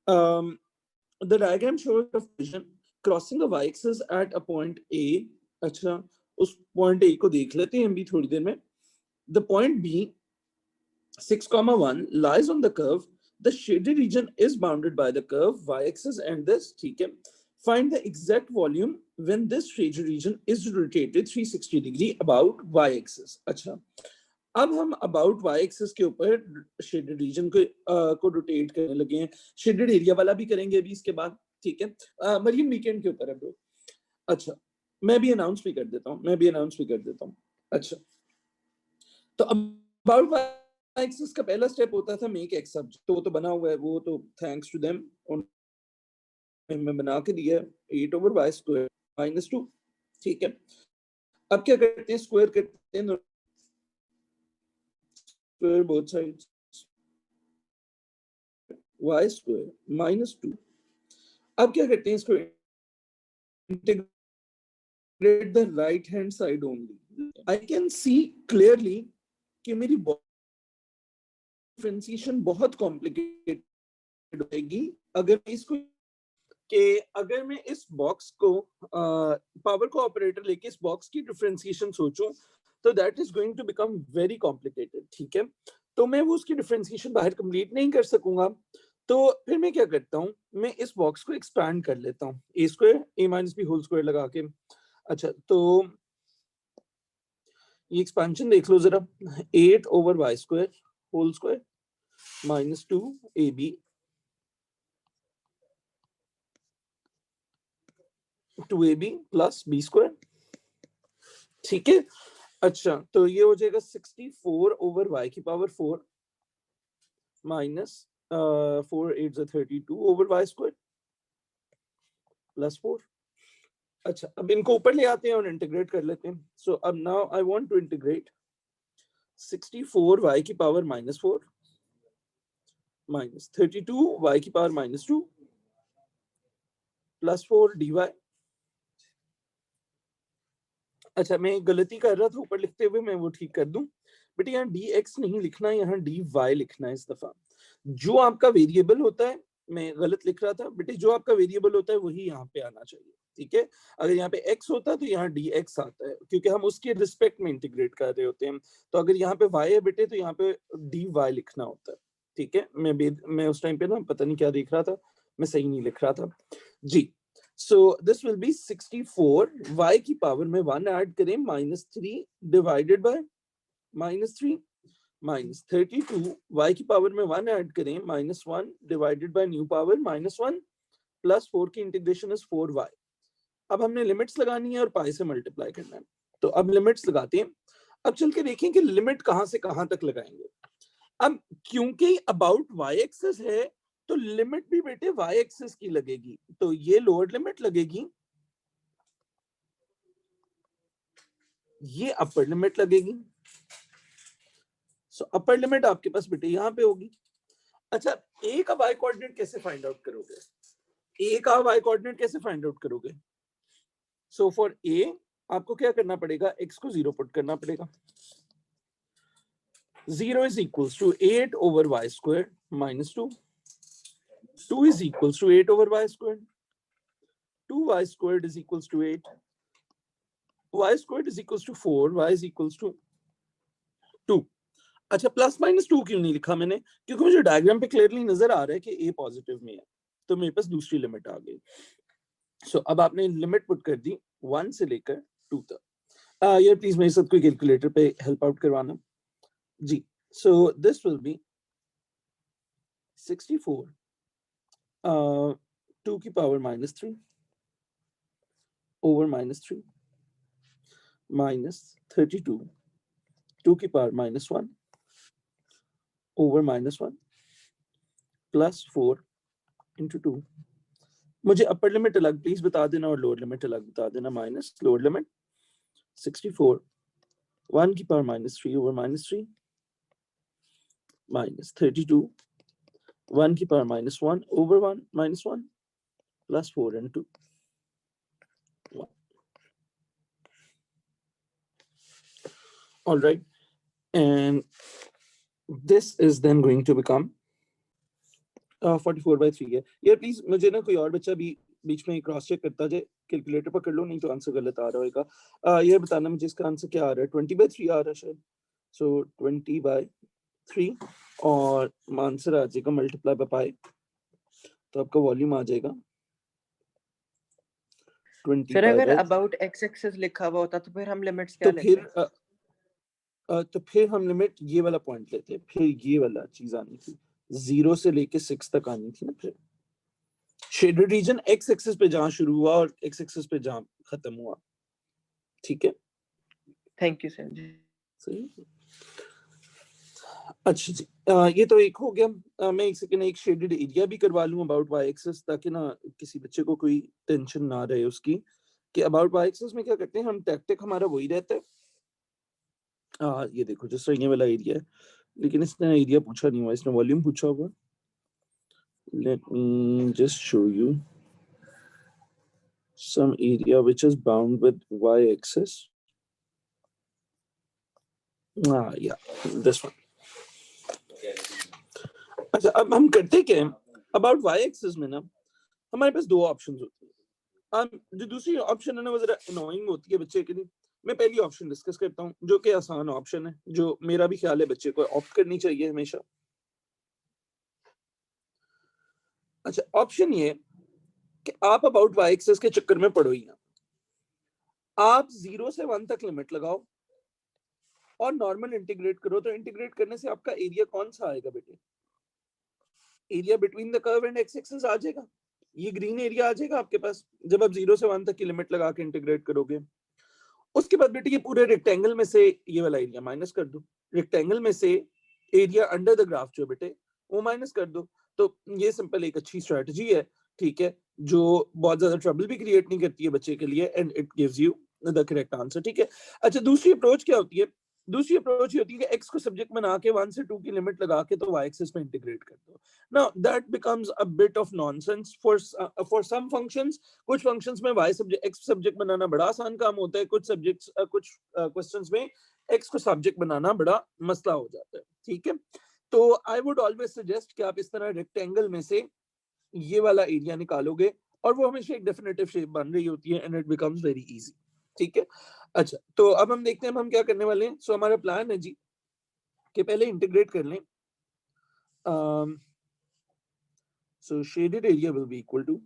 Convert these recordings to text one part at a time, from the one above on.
Um, the diagram shows a function crossing the y-axis at a point A. अच्छा, उस point A को देख लेते हैं हम भी थोड़ी देर में. The point B, 6,1 lies on the curve. The shaded region is bounded by the curve y-axis and this. ठीक है. Find the exact volume when this shaded region is rotated 360 degree about y-axis. अच्छा, अब हम about Y axis के ऊपर shaded region को rotate करने लगे हैं. शेडेड एरिया वाला भी करेंगे अभी इसके बाद. ठीक है. मरियम वीकेंड के ऊपर है ब्रो. अच्छा, मैं भी अनाउंस भी कर देता हूँ. अच्छा, तो अबाउट वाई एक्सिस का पहला स्टेप होता था मेक एक्स सब्जेक्ट. तो वो तो बना हुआ है, वो तो थैंक्स टू देम मैं बना के दिया है. 8/y² -2. ठीक है. अब क्या करते हैं, स्क्वायर करते हैं both sides. y² -2. अब क्या करते हैं, इसको integrate the right hand side only. I can see clearly कि मेरी डिफरेंशिएशन बहुत कॉम्प्लिकेटेड होगी अगर मैं इसको अगर मैं इस बॉक्स को पावर को ऑपरेटर लेके इस बॉक्स की डिफरेंशिएशन सोचूं तो that is going to become very complicated. ठीक है. तो मैं वो उसकी डिफरेंशिएशन बाहर कंप्लीट नहीं कर सकूंगा. तो फिर मैं क्या करता हूँ, मैं इस बॉक्स को एक्सपैंड कर लेता हूँ a² a - b whole square लगा के. अच्छा, तो ये एक्सपेंशन देख लो जरा. 8/y² whole square -2ab 2ab plus b². ठीक है. अच्छा, तो ये हो जाएगा 64/y⁴ माइनस 4 8 32/y² प्लस 4. अच्छा, अब इनको ऊपर ले आते हैं और इंटीग्रेट कर लेते हैं. सो अब now I want to integrate 64y⁴ -4 minus 32y⁴ -2 plus 4 dy. अच्छा, मैं गलती कर रहा था ऊपर लिखते हुए, मैं वो ठीक कर दूं. बेटे यहाँ dx नहीं लिखना है, यहाँ dy लिखना है इस दफा. जो आपका वेरिएबल होता है, मैं गलत लिख रहा था बेटे, जो आपका वेरिएबल होता है वही यहाँ पे आना चाहिए. ठीक है. अगर यहाँ पे x होता है तो यहाँ dx आता है, क्योंकि हम उसके रिस्पेक्ट में इंटीग्रेट कर रहे होते हैं. तो अगर यहाँ पे y है बेटे तो यहाँ पे dy लिखना होता है. ठीक है. मैं उस टाइम पे ना पता नहीं क्या देख रहा था, मैं सही नहीं लिख रहा था जी. So this will be 64 y की पावर में 1 ऐड करें -3 डिवाइडेड बाय -3 माइनस 32 y की पावर में 1 ऐड करें -1 divided by new power -1 plus 4 की इंटीग्रेशन इज 4y. अब हमने लिमिट्स लगानी है और पाई से मल्टीप्लाई करना है. तो अब लिमिट्स लगाते हैं. अब चल के देखें कि लिमिट कहां से कहां तक लगाएंगे. अब क्योंकि अबाउट y एक्सिस है तो लिमिट भी बेटे y एक्सिस की लगेगी. तो ये लोअर लिमिट लगेगी, ये अपर लिमिट लगेगी. सो अपर लिमिट आपके पास बेटे यहां पे होगी. अच्छा, a का y कोऑर्डिनेट कैसे फाइंड आउट करोगे, a का y कोऑर्डिनेट कैसे फाइंड आउट करोगे. सो फॉर a आपको क्या करना पड़ेगा, x को 0 पुट करना पड़ेगा. 0 is equals to 8/y² -2. 2 is equals to 8/y². 2y² is equals to 8. y² is equals to 4. y is equals to 2. अच्छा, प्लस -2 क्यों नहीं लिखा मैंने, क्योंकि मुझे डायग्राम पे क्लियरली नजर आ रहा है कि a पॉजिटिव में है, तो मेरे पास दूसरी लिमिट आ गई. सो अब आपने लिमिट पुट कर दी 1 से लेकर 2 तक. यार प्लीज मेरे साथ कोई कैलकुलेटर पे हेल्प आउट करवाना जी. सो दिस विल बी 64 2 की पावर -3 over -3 minus 32 2 की पावर -1 over -1 plus 4 into 2. मुझे अपर लिमिट अलग प्लीज बता देना और लोअर लिमिट अलग बता देना. माइनस लोअर लिमिट 64 1 की पावर -3 over -3 minus 32 1 की power -1 over 1 -1 plus 4 into 1. All right, and this is then going to become 44/3 है यार। प्लीज मुझे ना कोई और बच्चा भी बीच में क्रॉस चेक करता जाए, कैलकुलेटर पकड़ लो, नहीं तो आंसर गलत आ रहा होगा। ये बताना मुझे इसका आंसर क्या आ रहा है। 20/3 आ रहा है शायद। सो 20/3 और आंसर आ जाएगा मल्टीप्लाई बाय पाई, तो आपका वॉल्यूम आ जाएगा 20 सर अगर पाई। अबाउट एक्स एक्सिस लिखा हुआ होता तो फिर हम लिमिट्स क्या तो लेते? तो फिर हम लिमिट ये वाला पॉइंट लेते, फिर ये वाला चीज आनी थी, 0 से लेके 6 तक आनी थी ना। फिर शेडेड रीजन एक्स एक्सिस पे जहां शुरू हुआ और एक्स एक्सिस पे जहां खत्म हुआ। ठीक है, थैंक यू सर जी। सही। अच्छा जी, ये तो एक हो गया। मैं एक सेकंड एक शेडेड एरिया भी करवा लूं अबाउट वाई एक्सिस, ताकि ना किसी बच्चे को कोई टेंशन ना रहे उसकी कि अबाउट वाई एक्सिस में क्या करते हैं हम। टैक्टिक हमारा वही रहता है। ये देखो जिस तरह ये वाला एरिया है, लेकिन इसने एरिया पूछा नहीं हुआ, इसने वॉल्यूम पूछा हुआ। Let me just show you some area which is bound with y-axis. Yeah, this one. अच्छा, अब हम करते क्या हैं अबाउट y-axis में ना, हमारे पास दो ऑप्शंस होती हैं। जो दूसरी ऑप्शन है ना वो जरा अनोइंग होती है बच्चे के लिए। मैं पहली ऑप्शन डिस्कस करता हूँ जो कि आसान ऑप्शन है, जो मेरा भी ख्याल है बच्चे को ऑप्ट करनी चाहिए हमेशा। अच्छा, ऑप्शन ये कि आप अबाउट y-axis के चक्कर में पड़ो ही ना। आप 0 से 1 तक लिमिट लगाओ और नॉर्मल इंटीग्रेट करो, तो इंटीग्रेट करने से आपका एरिया कौन सा आएगा बेटे? Area between the curve and X axis आ जाएगा। ये ग्रीन एरिया आ जाएगा आपके पास जब आप 0 से 1 तक की लिमिट लगा के इंटीग्रेट करोगे। उसके बाद बेटे ये पूरे रेक्टेंगल में से ये वाला एरिया माइनस कर दो। रेक्टेंगल में से एरिया अंडर द ग्राफ जो बेटे वो माइनस कर दो। तो ये सिंपल एक अच्छी स्ट्रेटजी है, ठीक है, जो बहुत ज्यादा ट्रबल भी क्रिएट नहीं करती है बच्चे के लिए, and it gives you the correct answer. ठीक है। अच्छा, दूसरी अप्रोच क्या होती है? दूसरी अप्रोच ये होती है कि x को सब्जेक्ट बना के 1 से 2 की लिमिट लगा के तो y एक्सिस में इंटीग्रेट कर दो। Now that becomes a bit of nonsense for some functions. कुछ फंक्शंस में y सब्जेक्ट x सब्जेक्ट बनाना बड़ा आसान काम होता है, कुछ सब्जेक्ट्स कुछ क्वेश्चंस में x को सब्जेक्ट बनाना बड़ा मसला हो जाता है। ठीक है, तो आई वुड ऑलवेज सजेस्ट कि आप इस तरह रेक्टेंगल में से ये वाला एरिया निकालोगे और वो हमेशा एक डेफिनेटिव शेप बन रही होती है and it becomes very easy. ठीक है। अच्छा, तो अब हम देखते हैं हम क्या करने वाले हैं। सो हमारा प्लान है जी कि पहले इंटीग्रेट कर लें। So shaded area will be equal to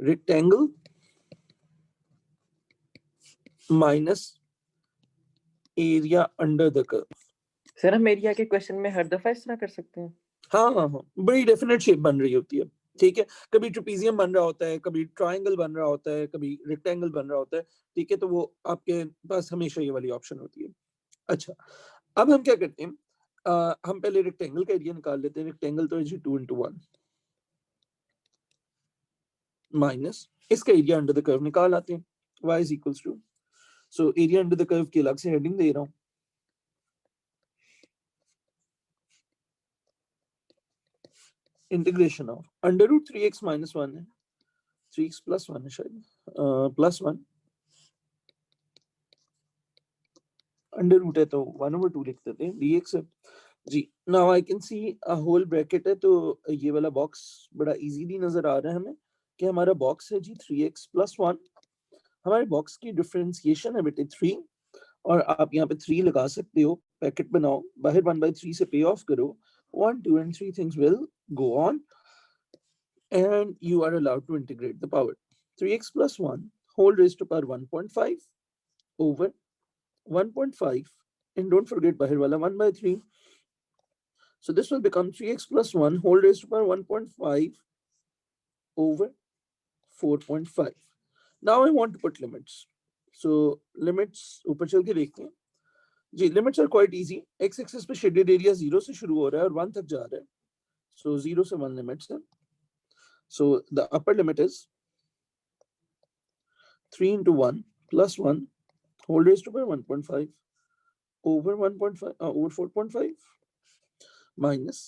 rectangle minus area under the curve. Sir हम एरिया के क्वेश्चन में हर दफा इस तरह कर सकते हैं? हाँ हाँ हाँ, बड़ी डेफिनेट शेप बन रही होती है। ठीक है, कभी ट्रेपेजियम बन रहा होता है, कभी ट्रायंगल बन रहा होता है, कभी रेक्टेंगल बन रहा होता है। ठीक है, तो वो आपके पास हमेशा ये वाली ऑप्शन होती है। अच्छा, अब हम क्या करते हैं, हम पहले रेक्टेंगल का एरिया निकाल लेते हैं। रेक्टेंगल तो है जी 2 × 1 माइनस इसका एरिया अंडर द कर्व निकाल आते हैं, y is equals to. So area under the curve की अलग से हेडिंग दे रहा हूं, इंटीग्रेशन ऑफ √3x - 1 है, 3x + 1 है शायद, +1 अंडर रूट है तो 1/2 लिख देते हैं, dx है जी। Now I can see a whole bracket है, तो ये वाला बॉक्स बड़ा इजीली नजर आ रहा है हमें कि हमारा बॉक्स है जी 3x + 1। हमारे बॉक्स की डिफरेंशिएशन है बेटे 3, और आप यहाँ पे 3 लगा सकते हो, पैकेट बनाओ, बाहर 1/3 से पे ऑफ करो, 1 2 and 3 things will go on and you are allowed to integrate the power 3x + 1 whole raised to power 1.5 over 1.5, and don't forget bahir wala 1/3. So this will become 3x + 1 whole raised to power 1.5 over 4.5. Now I want to put limits. So limits ऊपर चल के देखते हैं जी। limits are quite easy. x axis पे shaded area 0 से शुरू हो रहा है और 1 तक जा रहा है, so 0 से 1 limits है। So the upper limit is 3 × 1 + 1 whole raised to power 1.5 over 1.5 over 4.5 minus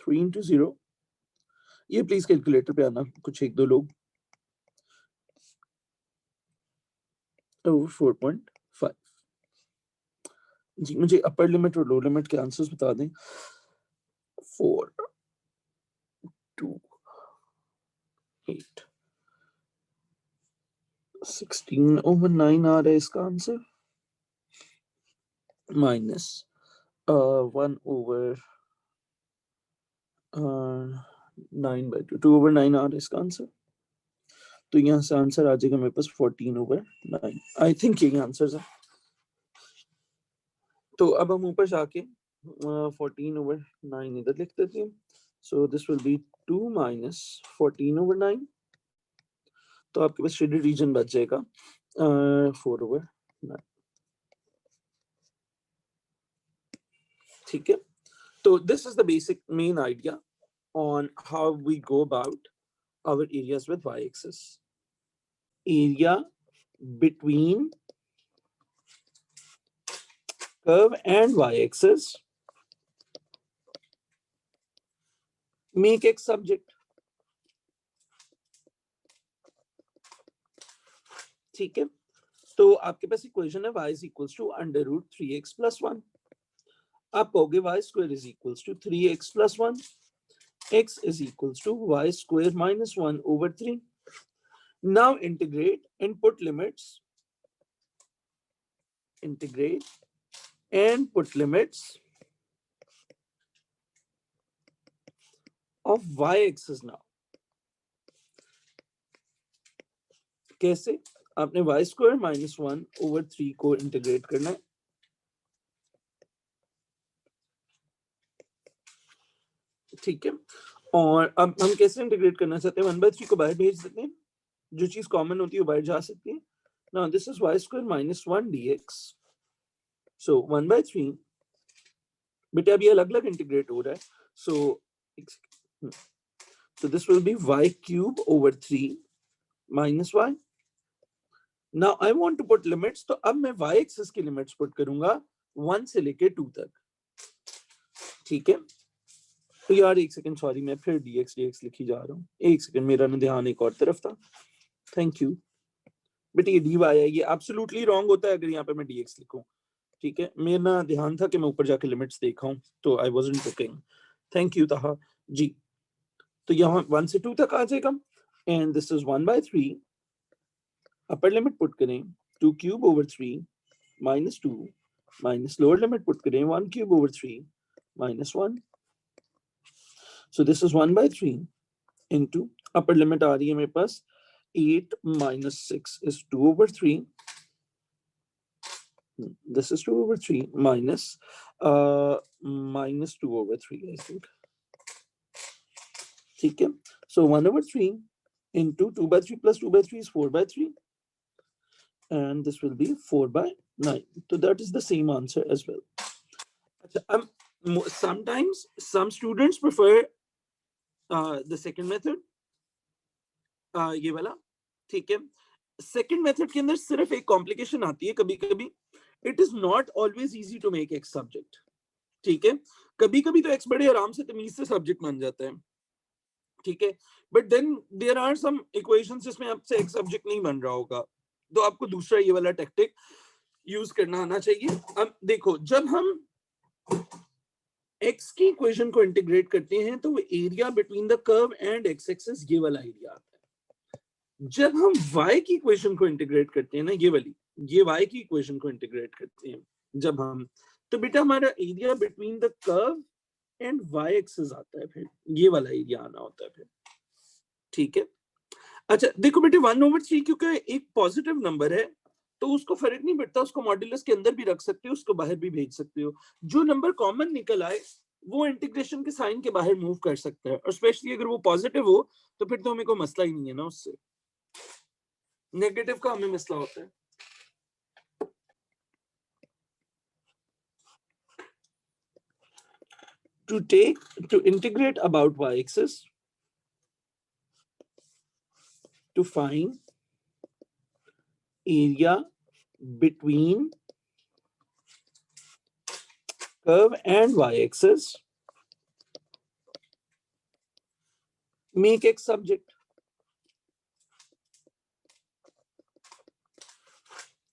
3 × 0। ये प्लीज कैलकुलेटर पे आना कुछ एक दो लोग, over 4.5। जी मुझे अपर लिमिट और लोअर लिमिट के आंसर्स बता दें। 4 2 8 16/9 आ रहा है इसका आंसर, माइनस 1/9/2, 2/9 आ रहा है इसका आंसर। तो यहाँ से आंसर आ जाएगा मेरे पास 14/9। आई थिंक यही आंसर है। तो अब हम ऊपर जाके 14/9 इधर लिख देते हैं। So this will be 2 minus 14/9। तो आपके पास शेडेड रीजन बच जाएगा 4/9। ठीक है, तो this is the basic main idea on how we go about our areas with y-axis. Area between curve and y-axis, make x subject. ठीक है, तो आपके पास इक्वेशन है y is equals to under root 3x plus 1. आप कहोगे y square is equals to 3x plus 1. x is equals to y square minus 1 over 3. Now integrate and put limits. Integrate and put limits of y-axis now. कैसे? आपने y square minus 1/3 को integrate करना है। ठीक है, और अब हम कैसे इंटीग्रेट करना चाहते हैं? 1/3 को बाहर भेज देते हैं, जो चीज कॉमन होती है वो बाहर जा सकती है। Now this is y square minus 1 dx, सो 1/3। बेटे अब ये अलग अलग इंटीग्रेट हो रहा है, so this will be y cube over 3 minus y. Now I want to put limits, तो अब मैं y एक्सिस की लिमिट्स पुट करूंगा 1 से लेके 2 तक। ठीक है, तो यार एक सेकंड, सॉरी मैं फिर dx लिखी जा रहा हूँ। एक सेकंड, मेरा ना ध्यान एक और तरफ था। थैंक यू बेटे, ये dy है, ये एब्सोल्युटली रॉन्ग होता है अगर यहाँ पे मैं dx लिखूं। ठीक है, मेरा ध्यान था कि मैं ऊपर जाके लिमिट्स देखा हूँ, तो I wasn't looking. Thank you ताहा जी। तो यहाँ 1 से 2 तक आ जाएगा, and this is 1/3। Upper limit put करें 2 cube over 3 minus 2, minus lower limit put करें 1 cube over 3 minus 1। So this is 1/3 into upper limit आ रही है मेरे पास 8 minus 6 is 2/3. This is 2/3 minus minus 2/3, I think. ठीक है, so 1/3 into 2/3 plus 2/3 is 4/3, and this will be 4/9. So that is the same answer as well. Sometimes some students prefer the second method, ये वाला। ठीक है, second method के अंदर सिर्फ एक कॉम्प्लिकेशन आती है कभी कभी, it is not always easy to make x subject. ठीक है, कभी कभी तो एक्स बड़े आराम से तमीज से सब्जेक्ट बन जाता है। ठीक है, but then there are some equations जिसमें आपसे एक्स सब्जेक्ट नहीं बन रहा होगा, तो आपको दूसरा ये वाला टेक्निक यूज करना आना चाहिए। अब देखो, जब हम एक्स की इक्वेशन को इंटीग्रेट करते हैं तो वो area between the curve and X axis ये वाला एरिया आता है। जब हम y की इक्वेशन को इंटीग्रेट करते हैं ना, ये वाली, ये y की इक्वेशन को इंटीग्रेट करते हैं जब हम, तो बेटा हमारा area between the curve and y axis आता है, फिर ये वाला एरिया आना होता है फिर। ठीक है, अच्छा देखो बेटे 1/3 क्योंकि एक पॉजिटिव नंबर है तो उसको फर्क नहीं पड़ता, उसको मॉड्यूलस के अंदर भी रख सकते हो, उसको बाहर भी भेज सकते हो। जो नंबर कॉमन निकल आए वो इंटीग्रेशन के साइन के बाहर मूव कर सकता है, और स्पेशली अगर वो पॉजिटिव हो तो फिर तो हमें कोई मसला ही नहीं है ना उससे। नेगेटिव का हमें मसला होता है। to integrate about y-axis to find area between curve and y-axis, make x subject.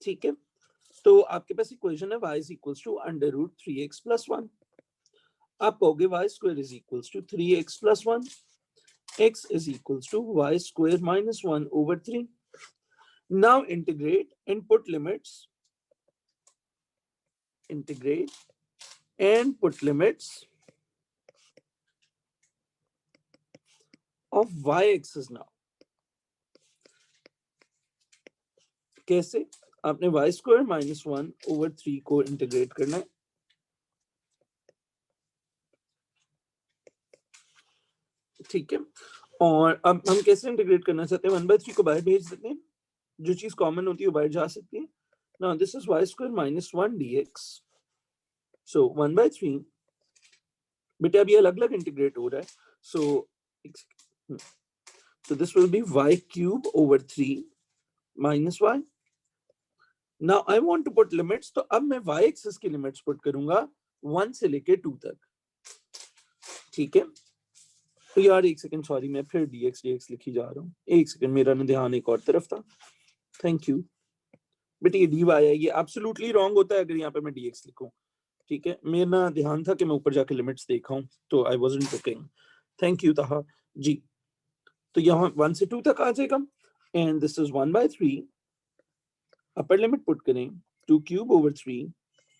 ठीक है, तो आपके पास इक्वेशन है y is equals to under root 3x plus 1. आप कहोगे y square is equals to 3x plus 1. x is equals to y square minus 1 over 3. Now integrate and put limits. Integrate and put limits of y-axis now. कैसे? आपने y square minus 1 over 3 को integrate करना है. ठीक है, और अब हम कैसे इंटीग्रेट करना चाहते हैं? 1/3 को बाहर भेज देते हैं, जो चीज कॉमन होती है वो बाहर जा सकती है. Now this is y square minus 1 dx. So 1/3. बेटे अब ये अलग-अलग इंटीग्रेट हो रहा है. So this will be y cube over 3 minus y. Now I want to put limits. तो अब मैं y एक्सिस की लिमिट्स पुट करूंगा 1 से लेके 2 तक. ठीक है, तो यार एक सेकंड, सॉरी, मैं फिर dx लिखी जा रहा हूँ. एक सेकंड, मेरा ना ध्यान एक और तरफ था. थैंक यू बेटे. ये dy है, ये एब्सोल्युटली रॉन्ग होता है अगर यहाँ पे मैं dx लिखूं. ठीक है, मेरा ना ध्यान था कि मैं ऊपर जाके लिमिट्स देखा हूं, तो I wasn't looking. Thank you ताहा जी. तो यहाँ 1 से 2 तक आ जाएगा. And this is 1/3. Upper limit put करें 2 cube over 3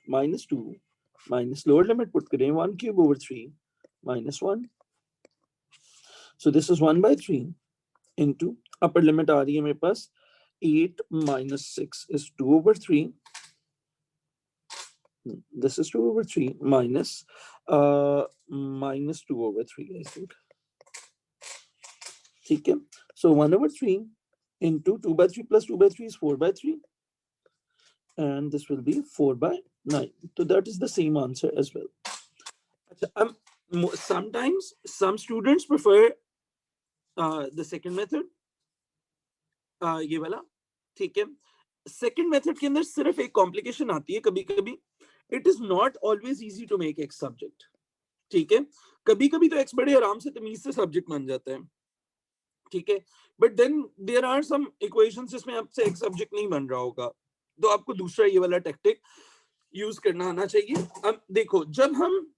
minus 2 minus lower limit put करें 1 cube over 3 minus 1. So this is 1/3 into upper limit आ रही है मेरे पास 8 minus 6 is 2 over 3. This is 2 over 3 minus 2 over 3, I think. ठीक है, so 1 over 3 into 2/3 plus 2/3 is 4/3, and this will be 4/9. So that is the same answer as well. Sometimes some students prefer the second method, ये वाला. ठीक है, second method के अंदर सिर्फ एक कॉम्प्लिकेशन आती है कभी कभी. It is not always easy to make x subject. ठीक है, कभी कभी तो एक्स बड़े आराम से तमीज से सब्जेक्ट बन जाता है. ठीक है, but then there are some equations जिसमें आपसे एक्स सब्जेक्ट नहीं बन रहा होगा, तो आपको दूसरा ये वाला टेक्निक यूज करना आना चाहिए. अब देखो, जब हम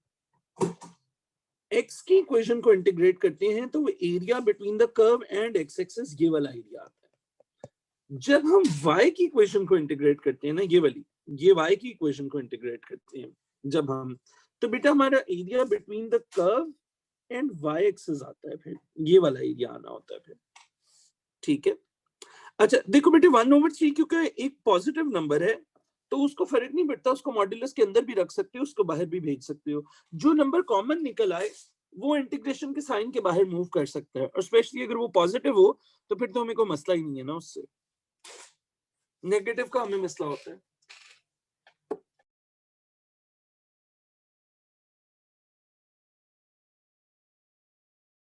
एक्स की इक्वेशन को इंटीग्रेट करते हैं तो वो area between the curve and X axis ये वाला एरिया आता है. जब हम y की इक्वेशन को इंटीग्रेट करते हैं ना, ये वाली, ये y की इक्वेशन को इंटीग्रेट करते हैं जब हम, तो बेटा हमारा area between the curve and y axis आता है, फिर ये वाला एरिया आना होता है फिर. ठीक है, अच्छा देखो बेटे, 1/3 क्योंकि एक पॉजिटिव नंबर है तो उसको फर्क नहीं पड़ता, उसको मॉड्यूलस के अंदर भी रख सकते हो, उसको बाहर भी भेज सकते हो. जो नंबर कॉमन निकल आए वो इंटीग्रेशन के साइन के बाहर मूव कर सकता है, और स्पेशली अगर वो पॉजिटिव हो तो फिर तो हमें कोई मसला ही नहीं है ना उससे. नेगेटिव का हमें मसला होता है.